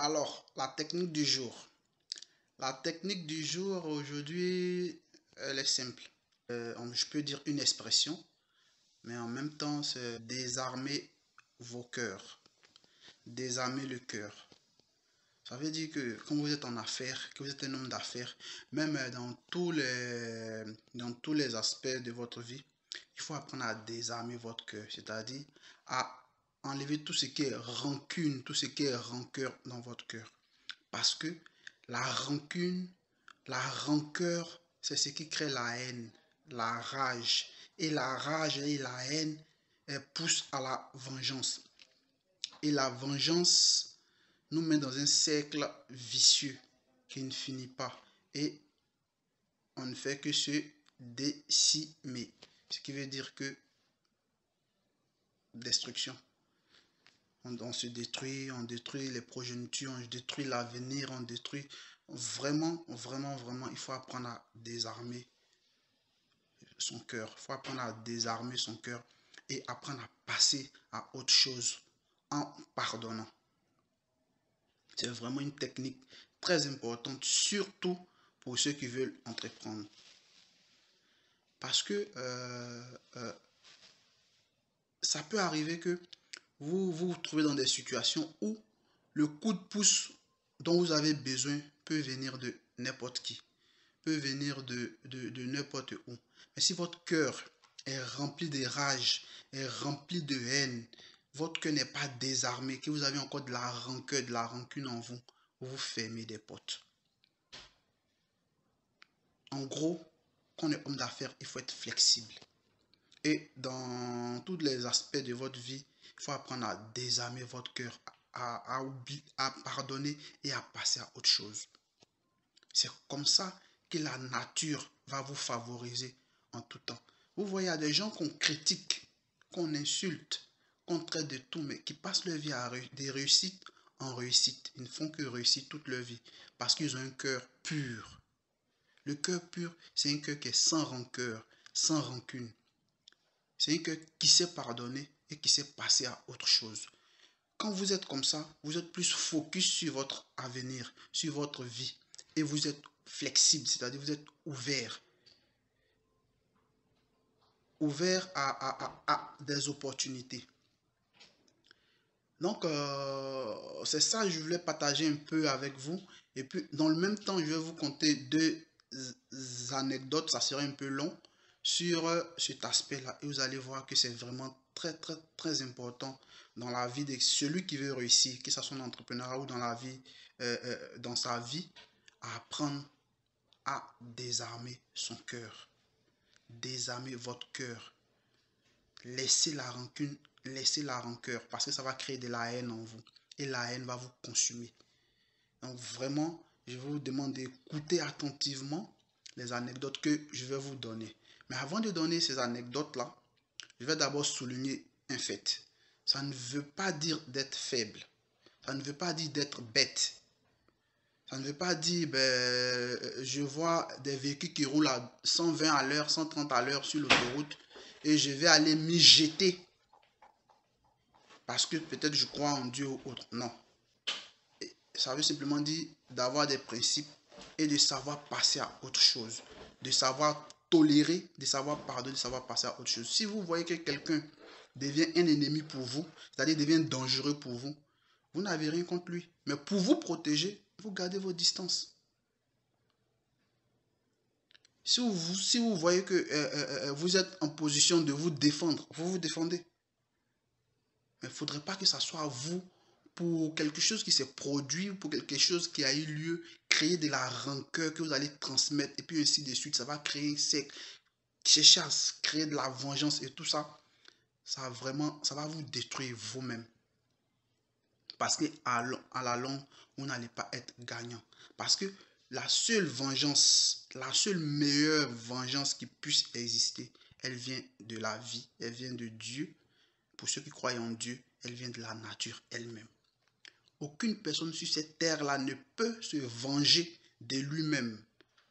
Alors, la technique du jour. La technique du jour aujourd'hui, elle est simple. Je peux dire une expression, mais en même temps, c'est désarmer vos cœurs. Désarmer le cœur. Ça veut dire que quand vous êtes en affaires, que vous êtes un homme d'affaires, même dans tous les aspects de votre vie, il faut apprendre à désarmer votre cœur, c'est-à-dire à enlever tout ce qui est rancune, tout ce qui est rancœur dans votre cœur. Parce que la rancune, la rancœur, c'est ce qui crée la haine, la rage. Et la rage et la haine poussent à la vengeance. Et la vengeance nous met dans un cercle vicieux qui ne finit pas. Et on ne fait que se décimer. Ce qui veut dire que destruction. On se détruit, on détruit les progénitures, on détruit l'avenir, on détruit vraiment, vraiment, vraiment. Il faut apprendre à désarmer son cœur. Il faut apprendre à désarmer son cœur et apprendre à passer à autre chose en pardonnant. C'est vraiment une technique très importante, surtout pour ceux qui veulent entreprendre. Parce que ça peut arriver que vous trouvez dans des situations où le coup de pouce dont vous avez besoin peut venir de n'importe qui, peut venir de n'importe où. Mais si votre cœur est rempli de rage, est rempli de haine, votre cœur n'est pas désarmé, que vous avez encore de la rancœur, de la rancune en vous, vous fermez des portes. En gros, quand on est homme d'affaires, il faut être flexible. Et dans tous les aspects de votre vie, il faut apprendre à désarmer votre cœur, à pardonner et à passer à autre chose. C'est comme ça que la nature va vous favoriser en tout temps. Vous voyez, il y a des gens qu'on critique, qu'on insulte, qu'on traite de tout, mais qui passent leur vie à des réussites en réussite. Ils ne font que réussir toute leur vie parce qu'ils ont un cœur pur. Le cœur pur, c'est un cœur qui est sans rancœur, sans rancune. C'est un cœur qui sait pardonner et qui sait passer à autre chose. Quand vous êtes comme ça, vous êtes plus focus sur votre avenir, sur votre vie. Et vous êtes flexible, c'est-à-dire vous êtes ouvert. Ouvert à des opportunités. Donc, c'est ça que je voulais partager un peu avec vous. Et puis, dans le même temps, je vais vous conter deux anecdotes, ça serait un peu long, sur cet aspect-là. Et vous allez voir que c'est vraiment très, très, très important dans la vie de celui qui veut réussir, que ce soit en entrepreneuriat ou dans la vie, dans sa vie, à apprendre à désarmer son cœur. Désarmer votre cœur. Laissez la rancune, laissez la rancœur, parce que ça va créer de la haine en vous. Et la haine va vous consumer. Donc vraiment, je vous demande d'écouter attentivement les anecdotes que je vais vous donner. Mais avant de donner ces anecdotes-là, je vais d'abord souligner un fait. Ça ne veut pas dire d'être faible. Ça ne veut pas dire d'être bête. Ça ne veut pas dire, je vois des véhicules qui roulent à 120 à l'heure, 130 à l'heure sur l'autoroute et je vais aller m'y jeter parce que peut-être je crois en Dieu ou autre. Non. Ça veut simplement dire d'avoir des principes et de savoir passer à autre chose. De savoir tolérer, de savoir pardonner, de savoir passer à autre chose. Si vous voyez que quelqu'un devient un ennemi pour vous, c'est-à-dire devient dangereux pour vous, vous n'avez rien contre lui. Mais pour vous protéger, vous gardez vos distances. Si vous voyez que vous êtes en position de vous défendre, vous vous défendez. Mais il ne faudrait pas que ça soit vous, pour quelque chose qui s'est produit, pour quelque chose qui a eu lieu, créer de la rancœur que vous allez transmettre, et puis ainsi de suite. Ça va créer un cercle. Chercher à créer de la vengeance et tout ça, ça va vous détruire vous-même. Parce qu'à la longue, vous n'allez pas être gagnant. Parce que la seule vengeance, la seule meilleure vengeance qui puisse exister, elle vient de la vie, elle vient de Dieu. Pour ceux qui croient en Dieu, elle vient de la nature elle-même. Aucune personne sur cette terre-là ne peut se venger de lui-même.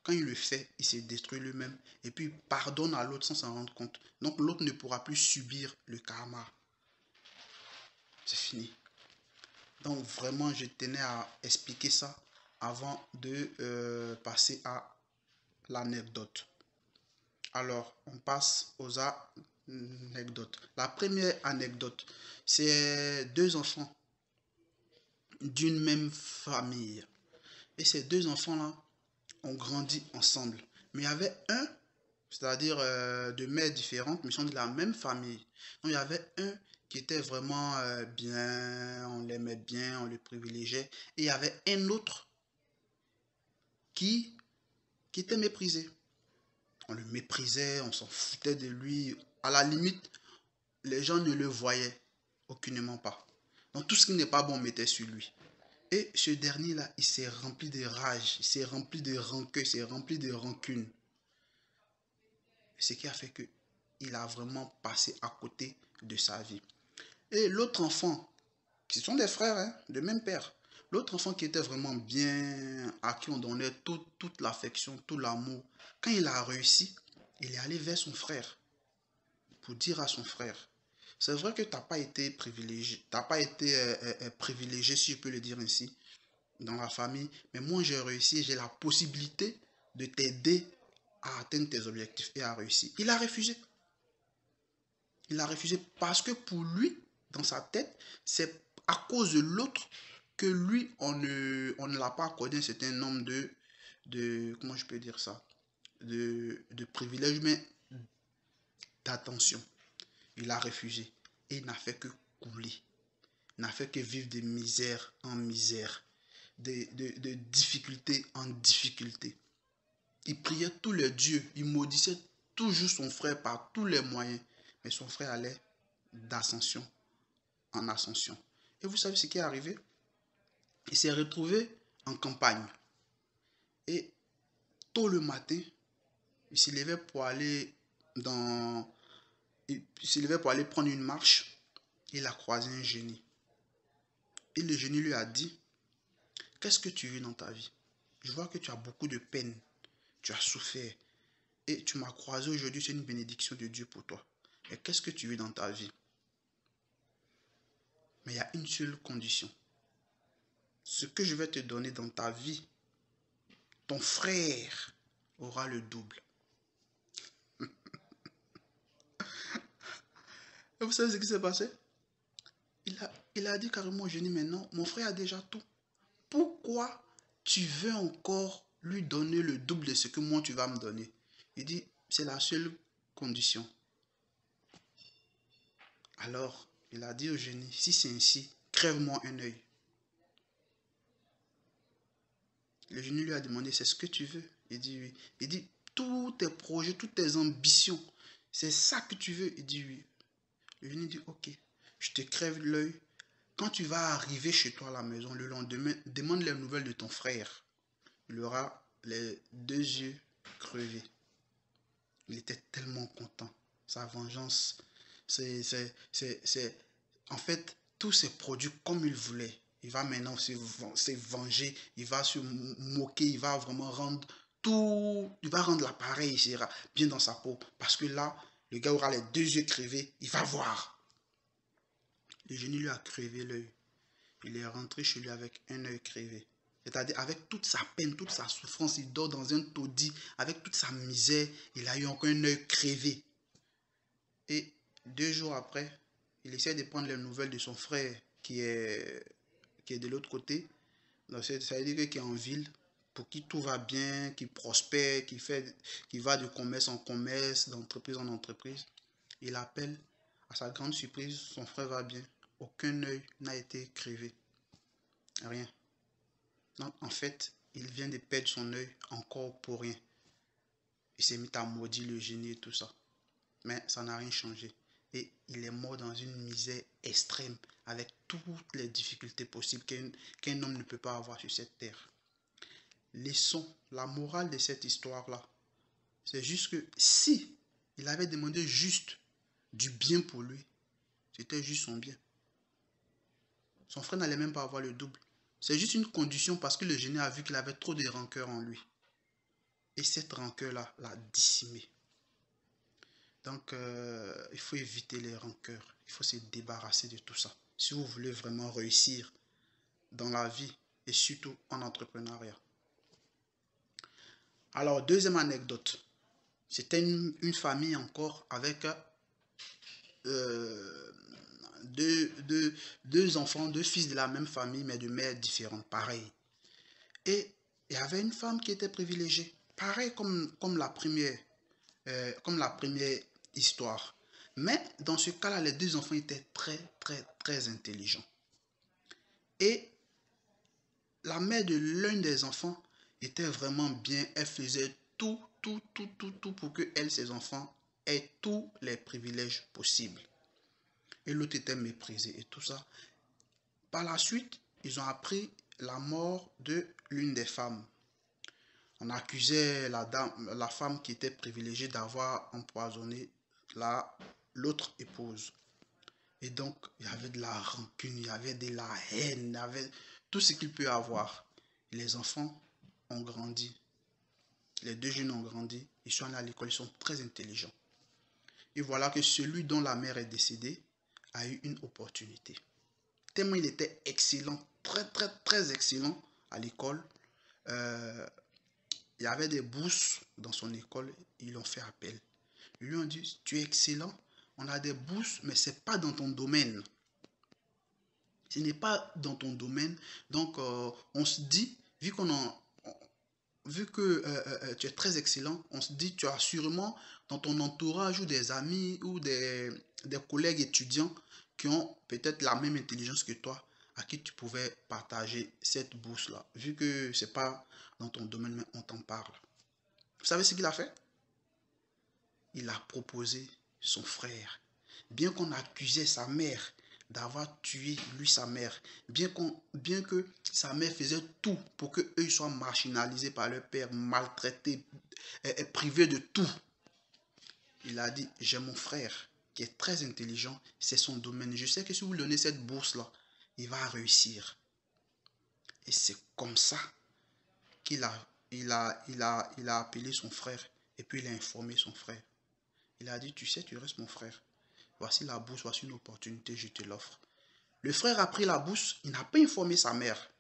Quand il le fait, il se détruit lui-même et puis il pardonne à l'autre sans s'en rendre compte. Donc l'autre ne pourra plus subir le karma. C'est fini. Donc vraiment, je tenais à expliquer ça avant de passer à l'anecdote. Alors, on passe aux anecdotes. La première anecdote, c'est deux enfants d'une même famille. Et ces deux enfants-là ont grandi ensemble. Mais il y avait un, c'est-à-dire de mères différentes, mais ils sont de la même famille. Donc il y avait un qui était vraiment bien, on l'aimait bien, on le privilégiait. Et il y avait un autre qui, qui était méprisé. On le méprisait, on s'en foutait de lui. À la limite, les gens ne le voyaient aucunement pas. Donc tout ce qui n'est pas bon, on mettait sur lui. Et ce dernier-là, il s'est rempli de rage, il s'est rempli de rancœur, il s'est rempli de rancune. Ce qui a fait que il a vraiment passé à côté de sa vie. Et l'autre enfant, qui sont des frères, hein, de même père, l'autre enfant qui était vraiment bien, à qui on donnait toute l'affection, tout l'amour, quand il a réussi, il est allé vers son frère pour dire à son frère, c'est vrai que tu n'as pas été privilégié, t'as pas été privilégié, si je peux le dire ainsi, dans la famille, mais moi j'ai réussi, j'ai la possibilité de t'aider à atteindre tes objectifs et à réussir. Il a refusé. Il a refusé parce que pour lui, dans sa tête, c'est à cause de l'autre que lui, on ne l'a pas accordé un certain nombre comment je peux dire ça, de privilèges, mais d'attention. Il a refusé et il n'a fait que couler. Il n'a fait que vivre de misère en misère, de difficulté en difficulté. Il priait tous les dieux, il maudissait toujours son frère par tous les moyens. Mais son frère allait d'ascension en ascension. Et vous savez ce qui est arrivé? Il s'est retrouvé en campagne. Et tôt le matin, il s'est levé pour aller dans... Il s'est levé pour aller prendre une marche. Il a croisé un génie. Et le génie lui a dit, qu'est-ce que tu veux dans ta vie? Je vois que tu as beaucoup de peine. Tu as souffert. Et tu m'as croisé aujourd'hui, c'est une bénédiction de Dieu pour toi. Et qu'est-ce que tu veux dans ta vie? Mais il y a une seule condition. Ce que je vais te donner dans ta vie, ton frère aura le double. Et vous savez ce qui s'est passé? Il a dit carrément au génie, maintenant, mon frère a déjà tout. Pourquoi tu veux encore lui donner le double de ce que moi tu vas me donner? Il dit, c'est la seule condition. Alors, il a dit au génie, si c'est ainsi, crève-moi un œil. Le génie lui a demandé, c'est ce que tu veux? Il dit oui. Il dit, tous tes projets, toutes tes ambitions, c'est ça que tu veux? Il dit oui. Le génie dit, ok, je te crève l'œil. Quand tu vas arriver chez toi à la maison le lendemain, demande les nouvelles de ton frère. Il aura les deux yeux crevés. Il était tellement content. Sa vengeance, c'est... En fait, tout s'est produit comme il voulait. Il va maintenant se venger, il va se moquer, il va vraiment rendre tout... Il va rendre l'appareil, il sera bien dans sa peau. Parce que là, le gars aura les deux yeux crevés, il va voir. Le génie lui a crevé l'œil. Il est rentré chez lui avec un œil crevé. C'est-à-dire avec toute sa peine, toute sa souffrance, il dort dans un taudis, avec toute sa misère, il a eu encore un œil crevé. Et 2 jours après, il essaie de prendre les nouvelles de son frère qui est de l'autre côté. Donc ça veut dire qu'il est en ville, pour qui tout va bien, qui prospère, qui va de commerce en commerce, d'entreprise en entreprise. Il appelle, à sa grande surprise, son frère va bien. Aucun œil n'a été crevé. Rien. Donc, en fait, il vient de perdre son œil encore pour rien. Il s'est mis à maudire le génie et tout ça. Mais ça n'a rien changé. Et il est mort dans une misère extrême, avec toutes les difficultés possibles qu'un homme ne peut pas avoir sur cette terre. Leçon, la morale de cette histoire-là, c'est juste que si il avait demandé juste du bien pour lui, c'était juste son bien. Son frère n'allait même pas avoir le double. C'est juste une condition parce que le génie a vu qu'il avait trop de rancœur en lui. Et cette rancœur-là l'a dissimé. Donc, il faut éviter les rancœurs. Il faut se débarrasser de tout ça. Si vous voulez vraiment réussir dans la vie et surtout en entrepreneuriat. Alors, deuxième anecdote. C'était une famille encore avec euh, deux enfants, deux fils de la même famille, mais de mères différentes, pareil. Et il y avait une femme qui était privilégiée, pareil comme la première histoire. Mais dans ce cas-là, les deux enfants étaient très intelligents. Et la mère de l'un des enfants était vraiment bien. Elle faisait tout pour que elle, ses enfants, aient tous les privilèges possibles. Et l'autre était méprisé et tout ça. Par la suite, ils ont appris la mort de l'une des femmes. On accusait la femme qui était privilégiée d'avoir empoisonné l'autre épouse. Et donc, il y avait de la rancune, il y avait de la haine, il y avait tout ce qu'il peut y avoir. Et les enfants ont grandi. Les deux jeunes ont grandi. Ils sont allés à l'école, ils sont très intelligents. Et voilà que celui dont la mère est décédée a eu une opportunité. Tellement il était excellent, très excellent à l'école. Il y avait des bourses dans son école. Ils l'ont fait appel. Ils lui ont dit, tu es excellent, on a des bourses, mais ce n'est pas dans ton domaine. Ce n'est pas dans ton domaine. Donc, on se dit, vu que tu es très excellent, on se dit, tu as sûrement dans ton entourage ou des amis ou des collègues étudiants qui ont peut-être la même intelligence que toi, à qui tu pouvais partager cette bourse-là. Vu que ce n'est pas dans ton domaine, mais on t'en parle. Vous savez ce qu'il a fait? Il a proposé son frère. Bien qu'on accusait sa mère d'avoir tué lui sa mère, bien que sa mère faisait tout pour qu'eux soient marginalisés par leur père, maltraités, privés de tout. Il a dit, j'ai mon frère qui est très intelligent, c'est son domaine. Je sais que si vous lui donnez cette bourse-là, il va réussir. Et c'est comme ça qu'il a appelé son frère et puis il a informé son frère. Il a dit, tu sais, tu restes mon frère. Voici la bourse, voici une opportunité, je te l'offre. Le frère a pris la bourse, il n'a pas informé sa mère.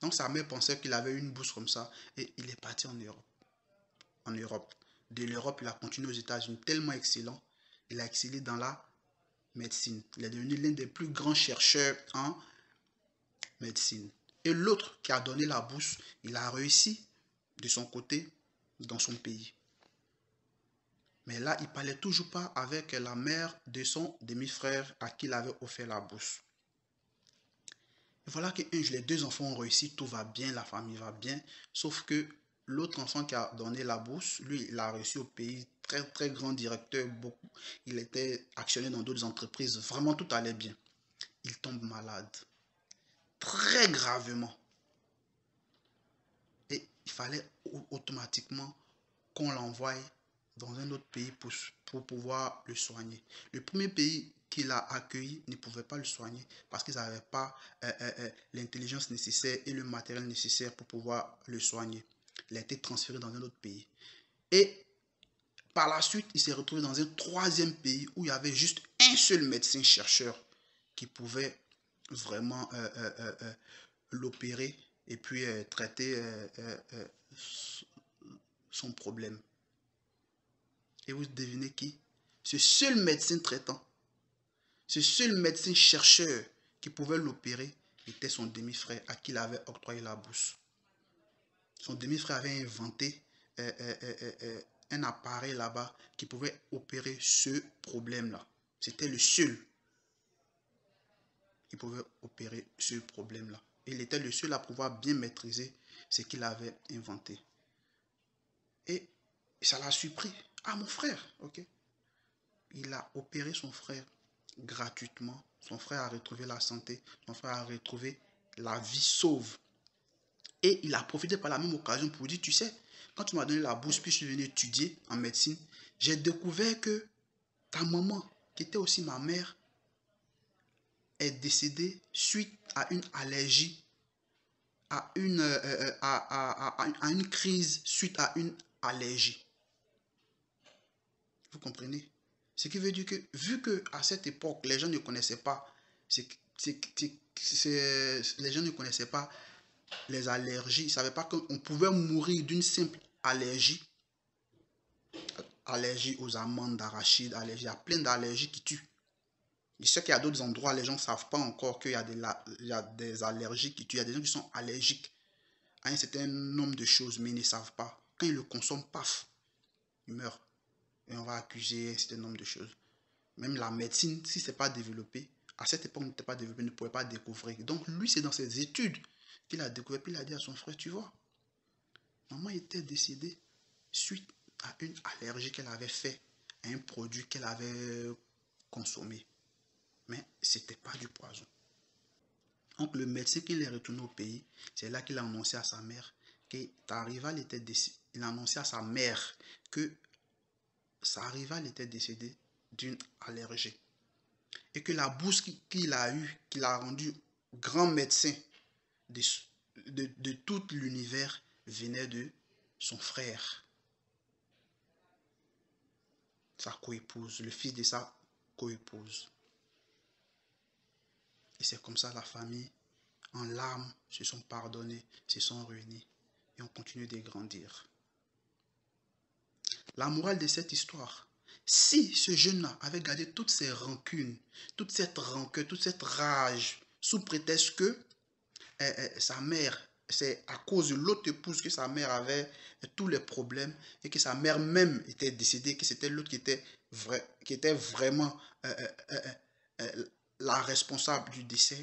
Donc sa mère pensait qu'il avait une bourse comme ça et il est parti en Europe. De l'Europe, il a continué aux États-Unis, tellement excellent. Il a excellé dans la médecine. Il est devenu l'un des plus grands chercheurs en médecine. Et l'autre qui a donné la bourse, il a réussi de son côté dans son pays. Mais là, il ne parlait toujours pas avec la mère de son demi-frère à qui il avait offert la bourse. Et voilà que les deux enfants ont réussi, tout va bien, la famille va bien. Sauf que l'autre enfant qui a donné la bourse, lui, il a réussi au pays, très grand directeur, beaucoup. Il était actionnaire dans d'autres entreprises, vraiment tout allait bien. Il tombe malade, très gravement. Et il fallait automatiquement qu'on l'envoie dans un autre pays pour pouvoir le soigner. Le premier pays qu'il a accueilli ne pouvait pas le soigner parce qu'ils n'avaient pas l'intelligence nécessaire et le matériel nécessaire pour pouvoir le soigner. Il a été transféré dans un autre pays. Et par la suite, il s'est retrouvé dans un troisième pays où il y avait juste un seul médecin-chercheur qui pouvait vraiment l'opérer et puis traiter son problème. Et vous devinez qui? Ce seul médecin traitant, ce seul médecin chercheur qui pouvait l'opérer était son demi-frère à qui il avait octroyé la bourse. Son demi-frère avait inventé un appareil là-bas qui pouvait opérer ce problème-là. C'était le seul qui pouvait opérer ce problème-là. Il était le seul à pouvoir bien maîtriser ce qu'il avait inventé. Et ça l'a surpris. Ah, mon frère, ok. Il a opéré son frère gratuitement. Son frère a retrouvé la santé. Son frère a retrouvé la vie sauve. Et il a profité par la même occasion pour dire, tu sais, quand tu m'as donné la bourse, puis je suis venu étudier en médecine, j'ai découvert que ta maman, qui était aussi ma mère, est décédée suite à une allergie, à une crise suite à une allergie. Vous comprenez? Ce qui veut dire que, vu qu'à cette époque, les gens ne connaissaient pas ce les gens ne connaissaient pas les allergies. Ils ne savaient pas qu'on pouvait mourir d'une simple allergie. Allergie aux amandes d'arachide, allergie à plein d'allergies qui tuent. Je sais qu'il y a d'autres endroits, les gens ne savent pas encore qu'il y a des allergies qui tuent. Il y a des gens qui sont allergiques à un certain nombre de choses, mais ils ne savent pas. Quand ils le consomment, paf, ils meurent. Et on va accuser un certain nombre de choses. Même la médecine, si ce n'est pas développé, à cette époque, n'était pas développé, ne pouvait pas découvrir. Donc lui, c'est dans ses études qu'il a découvert, puis il a dit à son frère, tu vois, maman était décédée suite à une allergie qu'elle avait fait à un produit qu'elle avait consommé. Mais ce n'était pas du poison. Donc le médecin qui est retourné au pays, c'est là qu'il a annoncé à sa mère que sa rivale était décédée. Il a annoncé à sa mère que sa rivale était décédée d'une allergie. Et que la bourse qu'il a eue, qu'il a rendu grand médecin de tout l'univers, venait de son frère, sa coépouse, le fils de sa coépouse. Et c'est comme ça la famille, en larmes, se sont pardonnés, se sont réunis et ont continué de grandir. La morale de cette histoire, si ce jeune-là avait gardé toutes ses rancunes, toute cette rancœur, toute cette rage, sous prétexte que sa mère, c'est à cause de l'autre épouse que sa mère avait tous les problèmes et que sa mère même était décédée, que c'était l'autre qui était vraiment la responsable du décès,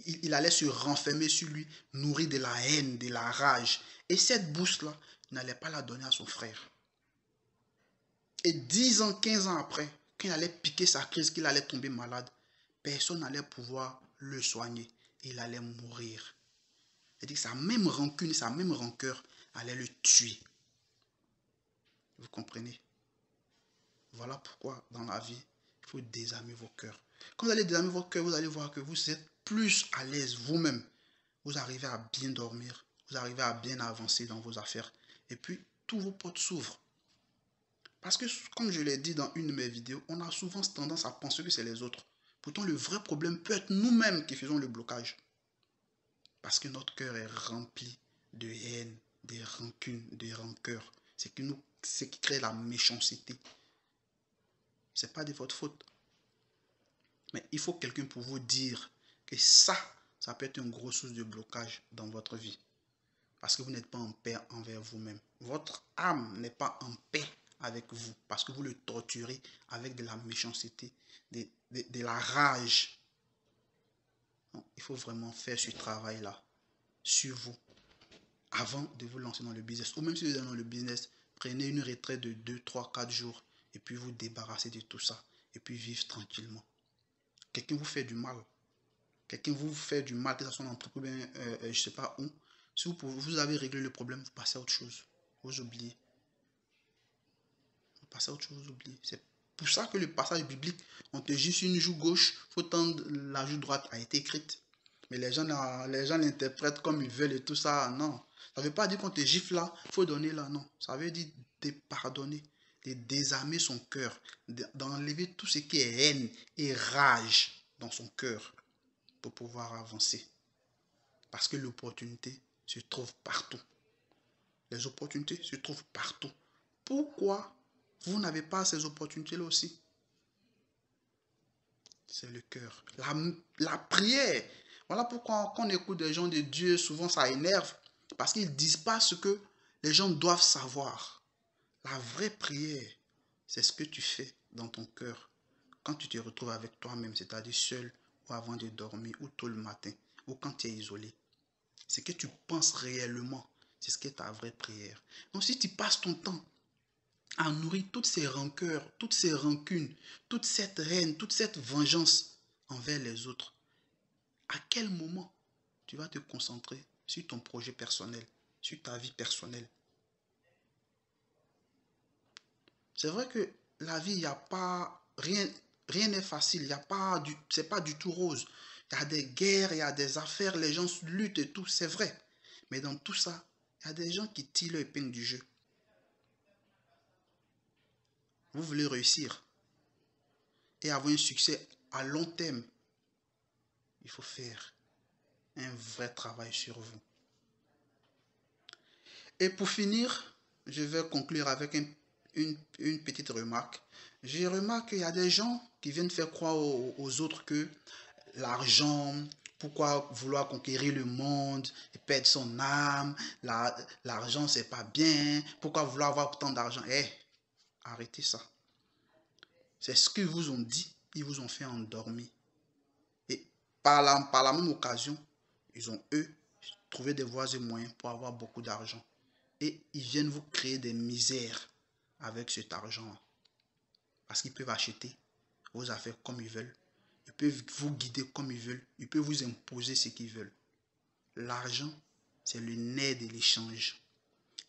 il allait se renfermer sur lui, nourri de la haine, de la rage. Et cette bourse-là, il n'allait pas la donner à son frère. Et 10 ans, 15 ans après, quand il allait piquer sa crise, qu'il allait tomber malade, personne n'allait pouvoir le soigner. Il allait mourir. C'est-à-dire que sa même rancune, sa même rancœur allait le tuer. Vous comprenez? Voilà pourquoi dans la vie, il faut désarmer vos cœurs. Quand vous allez désarmer vos cœurs, vous allez voir que vous êtes plus à l'aise vous-même. Vous arrivez à bien dormir, vous arrivez à bien avancer dans vos affaires. Et puis, tous vos portes s'ouvrent. Parce que, comme je l'ai dit dans une de mes vidéos, on a souvent tendance à penser que c'est les autres. Pourtant, le vrai problème peut être nous-mêmes qui faisons le blocage. Parce que notre cœur est rempli de haine, de rancune, de rancœur. C'est ce qui crée la méchanceté. Ce n'est pas de votre faute. Mais il faut quelqu'un pour vous dire que ça peut être une grosse source de blocage dans votre vie. Parce que vous n'êtes pas en paix envers vous-même. Votre âme n'est pas en paix avec vous. Parce que vous le torturez avec de la méchanceté, de la rage. Donc, il faut vraiment faire ce travail-là sur vous avant de vous lancer dans le business. Ou même si vous êtes dans le business, prenez une retraite de 2, 3, 4 jours et puis vous débarrassez de tout ça. Et puis vivre tranquillement. Quelqu'un vous fait du mal. Quelqu'un vous fait du mal, que ce soit en entreprise, je ne sais pas où. Si vous avez réglé le problème, vous passez à autre chose. Vous oubliez. Vous passez à autre chose, vous oubliez. C'est pour ça que le passage biblique, on te gifle une joue gauche, il faut tendre la joue droite, a été écrite. Mais les gens l'interprètent comme ils veulent et tout ça. Non. Ça ne veut pas dire qu'on te gifle là, il faut donner là. Non. Ça veut dire de pardonner, de désarmer son cœur, d'enlever tout ce qui est haine et rage dans son cœur pour pouvoir avancer. Parce que l'opportunité se trouve partout. Les opportunités se trouvent partout. Pourquoi vous n'avez pas ces opportunités-là aussi? C'est le cœur. La prière. Voilà pourquoi quand on écoute des gens de Dieu, souvent ça énerve. Parce qu'ils ne disent pas ce que les gens doivent savoir. La vraie prière, c'est ce que tu fais dans ton cœur. Quand tu te retrouves avec toi-même, c'est-à-dire seul, ou avant de dormir, ou tôt le matin, ou quand tu es isolé. Ce que tu penses réellement, c'est ce qui est ta vraie prière. Donc si tu passes ton temps à nourrir toutes ces rancœurs, toutes ces rancunes, toute cette haine, toute cette vengeance envers les autres, à quel moment tu vas te concentrer sur ton projet personnel, sur ta vie personnelle? C'est vrai que la vie, il n'y a pas rien n'est facile, c'est pas du tout rose. Il y a des guerres, il y a des affaires, les gens luttent et tout, c'est vrai. Mais dans tout ça, il y a des gens qui tirent leur épingle du jeu. Vous voulez réussir et avoir un succès à long terme, il faut faire un vrai travail sur vous. Et pour finir, je vais conclure avec une petite remarque. J'ai remarqué qu'il y a des gens qui viennent faire croire aux autres que l'argent, pourquoi vouloir conquérir le monde et perdre son âme, l'argent c'est pas bien, pourquoi vouloir avoir autant d'argent. Arrêtez ça. C'est ce qu'ils vous ont dit, ils vous ont fait endormir. Et par la même occasion, ils ont eux trouvé des voies et moyens pour avoir beaucoup d'argent. Et ils viennent vous créer des misères avec cet argent. Parce qu'ils peuvent acheter vos affaires comme ils veulent. Ils peuvent vous guider comme ils veulent. Ils peuvent vous imposer ce qu'ils veulent. L'argent, c'est le nerf de l'échange.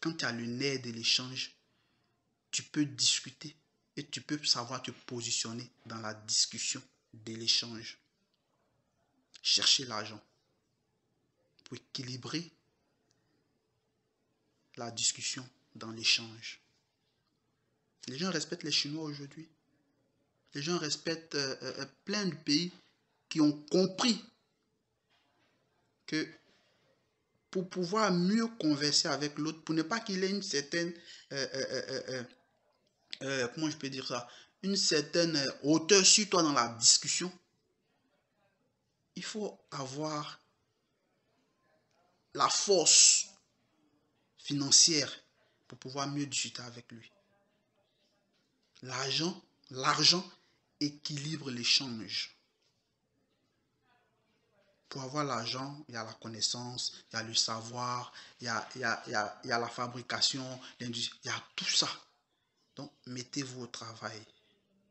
Quand tu as le nerf de l'échange, tu peux discuter et tu peux savoir te positionner dans la discussion de l'échange. Cherchez l'argent pour équilibrer la discussion dans l'échange. Les gens respectent les Chinois aujourd'hui. Les gens respectent plein de pays qui ont compris que pour pouvoir mieux converser avec l'autre, pour ne pas qu'il ait une certaine, comment je peux dire ça, une certaine hauteur sur toi dans la discussion, il faut avoir la force financière pour pouvoir mieux discuter avec lui. L'argent équilibre l'échange. Pour avoir l'argent, il y a la connaissance, il y a le savoir, il y a la fabrication, l'industrie, il y a tout ça. Donc, mettez-vous au travail.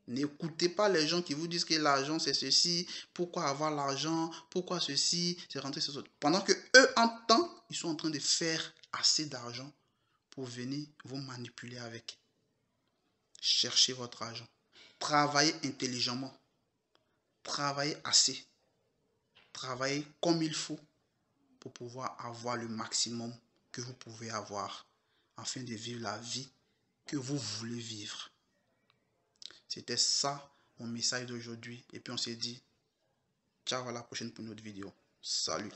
N'écoutez pas les gens qui vous disent que l'argent c'est ceci, pourquoi avoir l'argent, pourquoi ceci, c'est rentrer sur autre. Pendant que eux, en temps, ils sont en train de faire assez d'argent pour venir vous manipuler avec. Cherchez votre argent. Travaillez intelligemment. Travaillez assez. Travaillez comme il faut pour pouvoir avoir le maximum que vous pouvez avoir afin de vivre la vie que vous voulez vivre. C'était ça mon message d'aujourd'hui. Et puis on s'est dit, ciao, à la prochaine pour une autre vidéo. Salut.